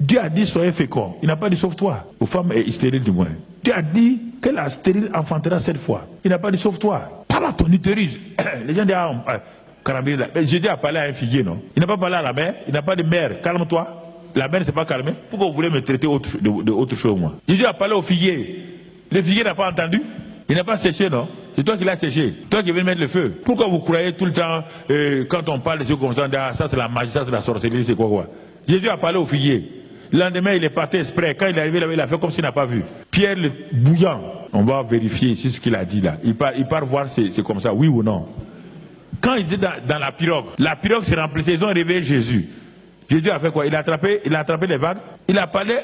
Dieu a dit soyez féconds. Il n'a pas dit sauve-toi. Aux femmes stériles du moins. Dieu a dit que la stérile enfantera 7 fois. Il n'a pas dit sauve-toi. Parle à ton utérus. Les gens disent Jésus a parlé à un figuier, non? Il n'a pas parlé à la mère. Il n'a pas dit mère, calme-toi. La mère ne s'est pas calmée. Pourquoi vous voulez me traiter autre chose, moi? Jésus a parlé au figuier. Le figuier n'a pas entendu. Il n'a pas séché, non? C'est toi qui l'as séché. Toi qui viens mettre le feu. Pourquoi vous croyez tout le temps, quand on parle de ce qu'on dit, ça c'est la magie, ça c'est la sorcellerie, c'est quoi? Jésus a parlé au figuier. Le lendemain, il est parti exprès. Quand il est arrivé là, il a fait comme s'il n'a pas vu. Pierre le bouillant. On va vérifier si ce qu'il a dit là. Il part voir c'est comme ça, oui ou non. Quand il était dans la pirogue s'est remplissée. Ils ont réveillé Jésus. Jésus a fait quoi? Il a attrapé les vagues. Il a parlé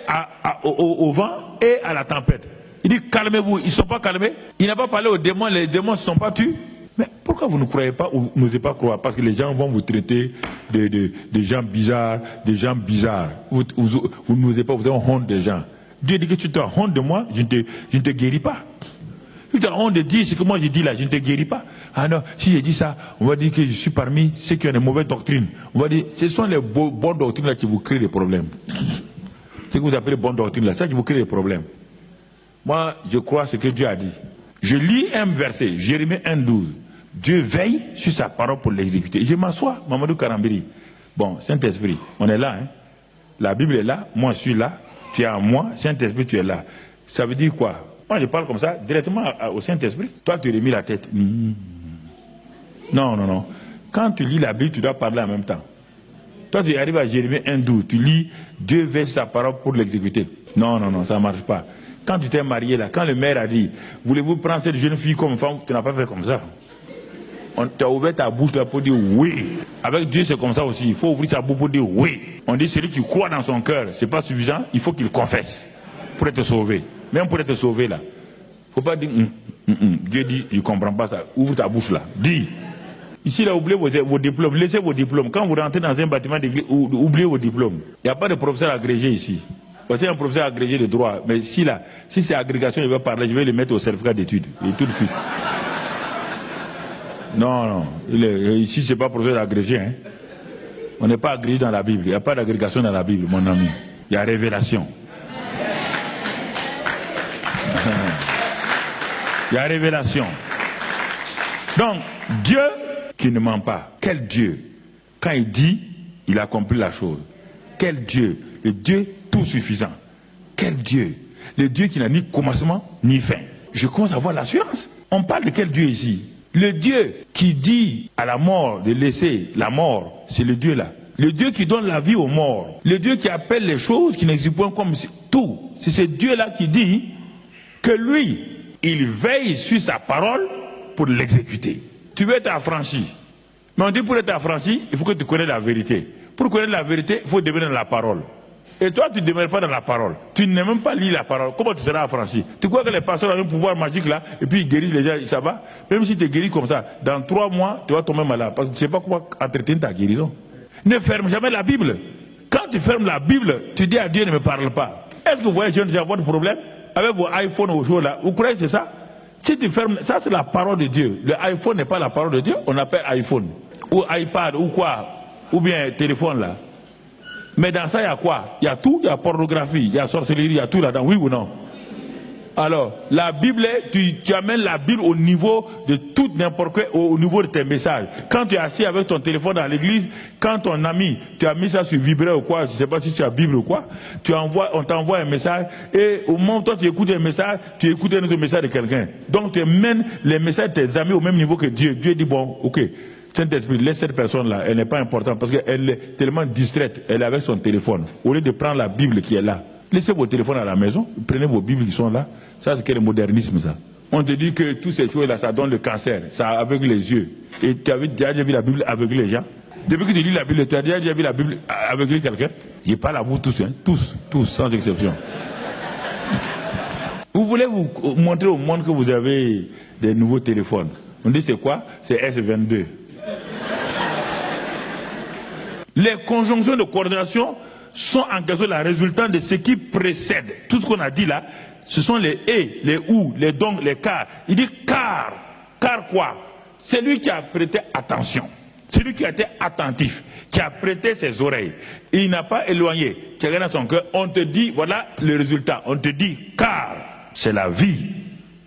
au vent et à la tempête. Il dit calmez-vous. Ils ne sont pas calmés. Il n'a pas parlé aux démons. Les démons ne se sont pas tués. Mais pourquoi vous ne croyez pas ou vous n'osez pas croire? Parce que les gens vont vous traiter de gens bizarres, des gens bizarres. Vous n'osez pas, vous avez honte des gens. Dieu dit que tu te rends honte de moi, je ne te guéris pas. Tu te rends honte de dire ce que moi j'ai dit là, je ne te guéris pas. Ah non, si j'ai dit ça, on va dire que je suis parmi ceux qui ont des mauvaises doctrines. On va dire, ce sont les bonnes doctrines là qui vous créent des problèmes. Ce que vous appelez bonnes doctrines là, ça qui vous crée des problèmes. Moi, je crois ce que Dieu a dit. Je lis un verset, Jérémie 1,12. Dieu veille sur sa parole pour l'exécuter. Je m'assois, Mamadou Karambiri. Bon, Saint-Esprit, on est là, hein. La Bible est là, moi je suis là, tu es en moi, Saint-Esprit, tu es là. Ça veut dire quoi? Moi je parle comme ça, directement au Saint-Esprit. Toi tu remis la tête. Non. Quand tu lis la Bible, tu dois parler en même temps. Toi tu arrives à Jérémie 1,12, tu lis Dieu veille sur sa parole pour l'exécuter. Non, ça ne marche pas. Quand tu t'es marié là, quand le maire a dit, voulez-vous prendre cette jeune fille comme femme, tu n'as pas fait comme ça. On t'a ouvert ta bouche là pour dire oui. Avec Dieu c'est comme ça aussi. Il faut ouvrir sa bouche pour dire oui. On dit celui qui croit dans son cœur, c'est pas suffisant. Il faut qu'il confesse pour être sauvé. Même pour être sauvé là. Faut pas dire Dieu dit je comprends pas ça. Ouvre ta bouche là. Dis. Ici là oubliez vos diplômes. Laissez vos diplômes. Quand vous rentrez dans un bâtiment d'église, oubliez vos diplômes. Il n'y a pas de professeur agrégé ici. Parce qu'il y a un professeur agrégé de droit. Mais si c'est agrégation, il va parler, je vais le mettre au certificat d'études. Et tout de suite. Non. Ici, ce n'est pas professeur agrégé. Hein. On n'est pas agrégé dans la Bible. Il n'y a pas d'agrégation dans la Bible, mon ami. Il y a révélation. Il y a révélation. Donc, Dieu qui ne ment pas. Quel Dieu? Quand il dit, il accomplit la chose. Quel Dieu? Le Dieu tout suffisant. Quel Dieu? Le Dieu qui n'a ni commencement ni fin. Je commence à avoir l'assurance. On parle de quel Dieu ici? Le Dieu qui dit à la mort de laisser la mort, c'est le Dieu là. Le Dieu qui donne la vie aux morts. Le Dieu qui appelle les choses qui n'existent pas comme tout. C'est ce Dieu là qui dit que lui, il veille sur sa parole pour l'exécuter. Tu veux être affranchi. Mais on dit pour être affranchi, il faut que tu connaisses la vérité. Pour connaître la vérité, il faut demeurer dans la parole. Et toi, tu ne demeures pas dans la parole. Tu n'as même pas lu la parole. Comment tu seras affranchi? Tu crois que les pasteurs ont un pouvoir magique là, et puis ils guérissent les gens, ça va? Même si tu es guéri comme ça, dans 3 mois, tu vas tomber malade. Parce que tu ne sais pas comment entretenir ta guérison. Ne ferme jamais la Bible. Quand tu fermes la Bible, tu dis à Dieu ne me parle pas. Est-ce que vous voyez, jeunes gens, votre problème? Avec vos iPhones au jour là, vous croyez que c'est ça? Si tu fermes, ça c'est la parole de Dieu. Le iPhone n'est pas la parole de Dieu, on appelle iPhone. Ou iPad, ou quoi? Ou bien téléphone là. Mais dans ça, il y a quoi? Il y a tout, il y a pornographie, il y a sorcellerie, il y a tout là-dedans, oui ou non? Alors, la Bible, tu amènes la Bible au niveau de tout n'importe quoi, au niveau de tes messages. Quand tu es assis avec ton téléphone dans l'église, quand ton ami, tu as mis ça sur vibrer ou quoi, je ne sais pas si tu as Bible ou quoi, on t'envoie un message, et au moment où toi tu écoutes un message, tu écoutes un autre message de quelqu'un. Donc tu mènes les messages de tes amis au même niveau que Dieu. Dieu dit, bon, ok, Saint-Esprit, laisse cette personne-là, elle n'est pas importante parce qu'elle est tellement distraite, elle est avec son téléphone. Au lieu de prendre la Bible qui est là, laissez vos téléphones à la maison, prenez vos Bibles qui sont là. Ça, c'est quel modernisme, ça? On te dit que toutes ces choses-là, ça donne le cancer, ça aveugle les yeux. Et tu as déjà vu la Bible aveugler les gens? Depuis que tu lis la Bible, tu as déjà vu la Bible aveugler quelqu'un? Il parle à vous tous, hein? Tous, sans exception. Vous voulez vous montrer au monde que vous avez des nouveaux téléphones. On dit c'est quoi? C'est S22. Les conjonctions de coordination sont en quelque sorte la résultante de ce qui précède. Tout ce qu'on a dit là, ce sont les et, les ou, les donc, les car. Il dit car. Car quoi? C'est lui qui a prêté attention. Celui qui a été attentif, qui a prêté ses oreilles, Il n'a pas éloigné. Tu regardes dans son cœur, on te dit, voilà le résultat. On te dit, car c'est la vie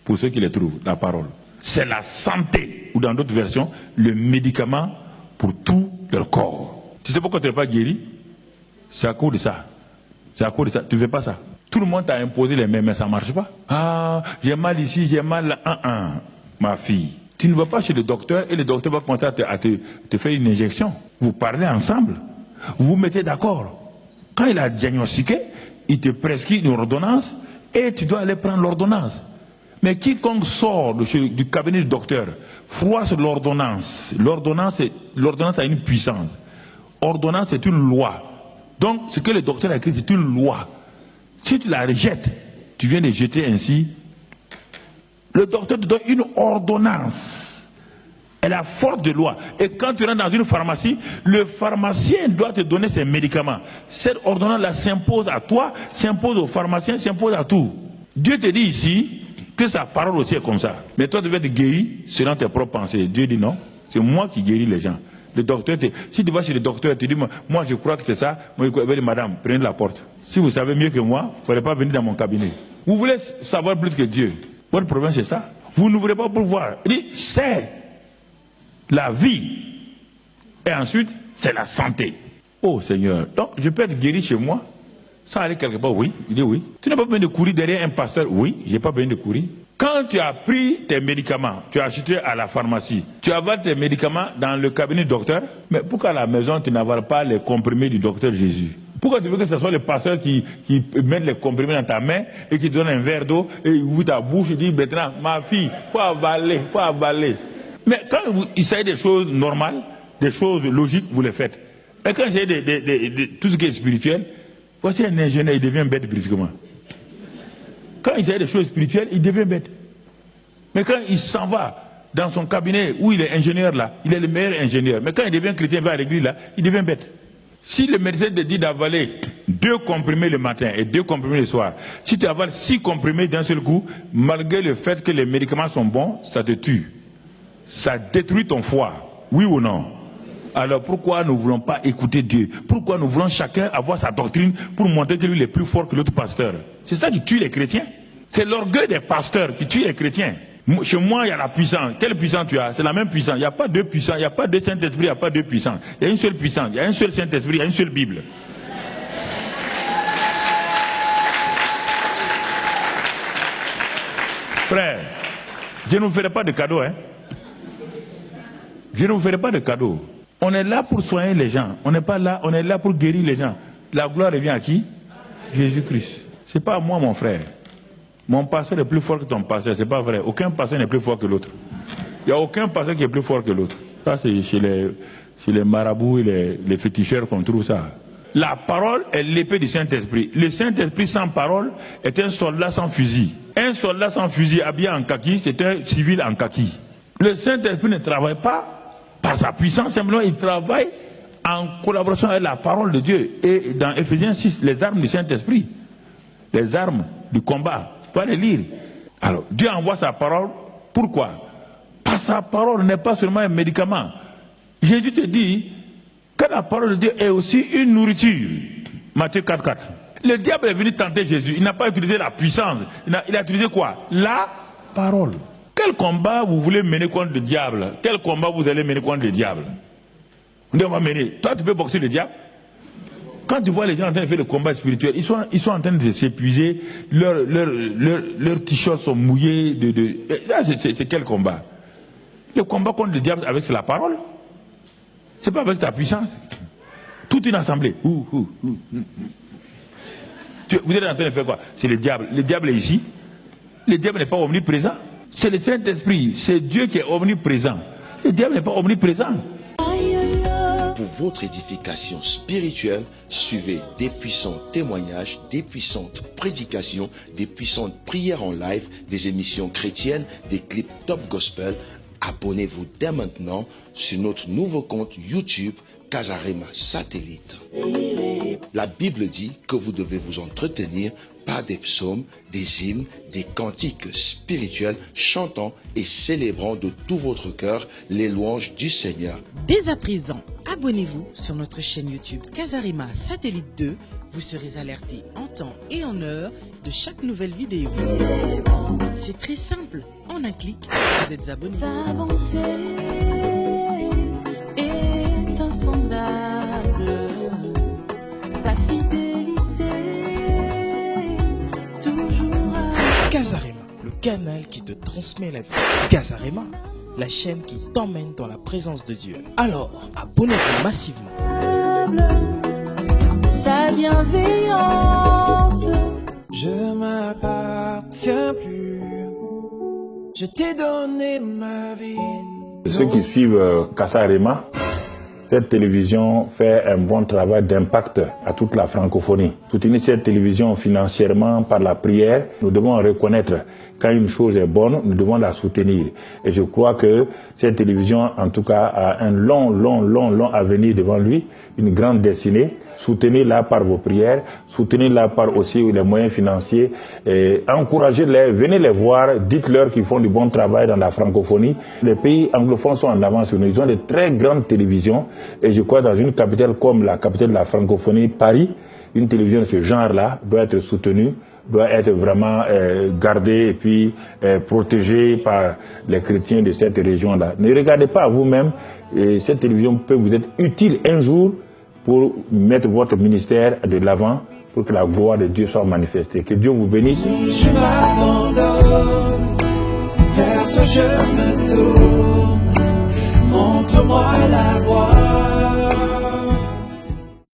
pour ceux qui les trouvent, la parole. C'est la santé, ou dans d'autres versions, le médicament pour tout leur corps. Tu sais pourquoi tu n'es pas guéri? C'est à cause de ça. C'est à cause de ça. Tu ne fais pas ça. Tout le monde t'a imposé les mêmes, mais ça ne marche pas. Ah, j'ai mal ici, j'ai mal là. Ma fille, tu ne vas pas chez le docteur et le docteur va commencer à te faire une injection. Vous parlez ensemble. Vous vous mettez d'accord. Quand il a diagnostiqué, il te prescrit une ordonnance et tu dois aller prendre l'ordonnance. Mais quiconque sort du cabinet du docteur froisse l'ordonnance. L'ordonnance a une puissance. Ordonnance, c'est une loi. Donc, ce que le docteur a écrit, c'est une loi. Si tu la rejettes, tu viens de jeter ainsi. Le docteur te donne une ordonnance. Elle a force de loi. Et quand tu rentres dans une pharmacie, le pharmacien doit te donner ses médicaments. Cette ordonnance-là s'impose à toi, s'impose aux pharmaciens, s'impose à tout. Dieu te dit ici que sa parole aussi est comme ça. Mais toi, tu devais être guéri selon tes propres pensées. Dieu dit non, c'est moi qui guéris les gens. Le docteur, si tu vas chez le docteur, tu dis, moi je crois que c'est ça, moi je dis, madame, prenez la porte. Si vous savez mieux que moi, il ne faudrait pas venir dans mon cabinet. Vous voulez savoir plus que Dieu. Votre problème c'est ça. Vous n'ouvrez pas pour voir. Il dit, c'est la vie. Et ensuite, c'est la santé. Oh Seigneur, donc je peux être guéri chez moi sans aller quelque part? Oui. Il dit oui. Tu n'as pas besoin de courir derrière un pasteur? Oui, je n'ai pas besoin de courir. Quand tu as pris tes médicaments, tu as acheté à la pharmacie, tu avales tes médicaments dans le cabinet du docteur, mais pourquoi à la maison tu n'avales pas les comprimés du docteur Jésus? Pourquoi tu veux que ce soit le pasteur qui mette les comprimés dans ta main et qui te donne un verre d'eau et il ouvre ta bouche et dit maintenant, ma fille, faut avaler, faut avaler. Mais quand il s'agit des choses normales, des choses logiques, vous les faites. Et quand il s'agit de tout ce qui est spirituel, voici un ingénieur, il devient bête brusquement. Quand il s'agit des choses spirituelles, il devient bête. Mais quand il s'en va dans son cabinet où il est ingénieur là, il est le meilleur ingénieur. Mais quand il devient chrétien, il va à l'église là, il devient bête. Si le médecin te dit d'avaler 2 comprimés le matin et 2 comprimés le soir, si tu avales 6 comprimés d'un seul coup, malgré le fait que les médicaments sont bons, ça te tue. Ça détruit ton foie. Oui ou non? Alors pourquoi nous ne voulons pas écouter Dieu? Pourquoi nous voulons chacun avoir sa doctrine pour montrer que lui est plus fort que l'autre pasteur? C'est ça qui tue les chrétiens. C'est l'orgueil des pasteurs qui tue les chrétiens. Chez moi, il y a la puissance. Quelle puissance tu as? C'est la même puissance. Il n'y a pas deux puissances. Il n'y a pas deux Saint-Esprit, il n'y a pas deux puissances. Il y a une seule puissance. Il y a un seul Saint-Esprit, il y a une seule Bible. Frère, Dieu ne vous ferait pas de cadeaux, hein? Dieu ne vous ferait pas de cadeaux. On est là pour soigner les gens. On n'est pas là, on est là pour guérir les gens. La gloire revient à qui? Jésus-Christ. Ce n'est pas à moi, mon frère. Mon pasteur est plus fort que ton pasteur. Ce n'est pas vrai. Aucun pasteur n'est plus fort que l'autre. Il n'y a aucun pasteur qui est plus fort que l'autre. Ça, c'est chez les marabouts et les féticheurs qu'on trouve ça. La parole est l'épée du Saint-Esprit. Le Saint-Esprit sans parole est un soldat sans fusil. Un soldat sans fusil habillé en kaki, c'est un civil en kaki. Le Saint-Esprit ne travaille pas par sa puissance, simplement il travaille en collaboration avec la parole de Dieu. Et dans Ephésiens 6, les armes du Saint-Esprit, les armes du combat, il faut les lire. Alors, Dieu envoie sa parole, pourquoi? Parce que sa parole n'est pas seulement un médicament. Jésus te dit que la parole de Dieu est aussi une nourriture. Matthieu 4,4. Le diable est venu tenter Jésus, il n'a pas utilisé la puissance, il a utilisé quoi? La parole. Quel combat vous voulez mener contre le diable? Quel combat vous allez mener contre le diable? On va mener. Toi, tu peux boxer le diable? Quand tu vois les gens en train de faire le combat spirituel, ils sont en train de s'épuiser, leurs t-shirts sont mouillés. C'est quel combat? Le combat contre le diable, avec la parole. C'est pas avec ta puissance. Toute une assemblée. Vous êtes en train de faire quoi? C'est le diable. Le diable est ici. Le diable n'est pas omniprésent. C'est le Saint-Esprit, c'est Dieu qui est omniprésent. Le diable n'est pas omniprésent. Pour votre édification spirituelle, suivez des puissants témoignages, des puissantes prédications, des puissantes prières en live, des émissions chrétiennes, des clips top gospel. Abonnez-vous dès maintenant sur notre nouveau compte YouTube Casarema Satellite. La Bible dit que vous devez vous entretenir par des psaumes, des hymnes, des cantiques spirituels, chantant et célébrant de tout votre cœur les louanges du Seigneur. Dès à présent, Abonnez-vous sur notre chaîne YouTube Casarema Satellite 2. Vous serez alerté en temps et en heure de chaque nouvelle vidéo. C'est très simple. En un clic, vous êtes abonné. Sa bonté est insondable. Sa fidélité toujours à... Casarema, le canal qui te transmet la vie. Casarema, la chaîne qui t'emmène dans la présence de Dieu. Alors, abonnez-vous massivement. Sa bienveillance. Je m'appartiens plus. Je t'ai donné ma vie. Ceux qui suivent Casarema, cette télévision fait un bon travail d'impact à toute la francophonie. Soutenir cette télévision financièrement par la prière, nous devons reconnaître quand une chose est bonne, nous devons la soutenir. Et je crois que cette télévision, en tout cas, a un long avenir devant lui, une grande destinée. Soutenez-la par vos prières, soutenez-la par aussi les moyens financiers, et encouragez-les, venez les voir, dites-leur qu'ils font du bon travail dans la francophonie. Les pays anglophones sont en avance sur nous, ils ont de très grandes télévisions, et je crois dans une capitale comme la capitale de la francophonie, Paris, une télévision de ce genre-là doit être soutenue, doit être vraiment gardée et puis protégée par les chrétiens de cette région-là. Ne regardez pas à vous-même, cette télévision peut vous être utile un jour pour mettre votre ministère de l'avant, pour que la gloire de Dieu soit manifestée. Que Dieu vous bénisse. Je m'abandonne, vers toi je me tourne, montre-moi la voie.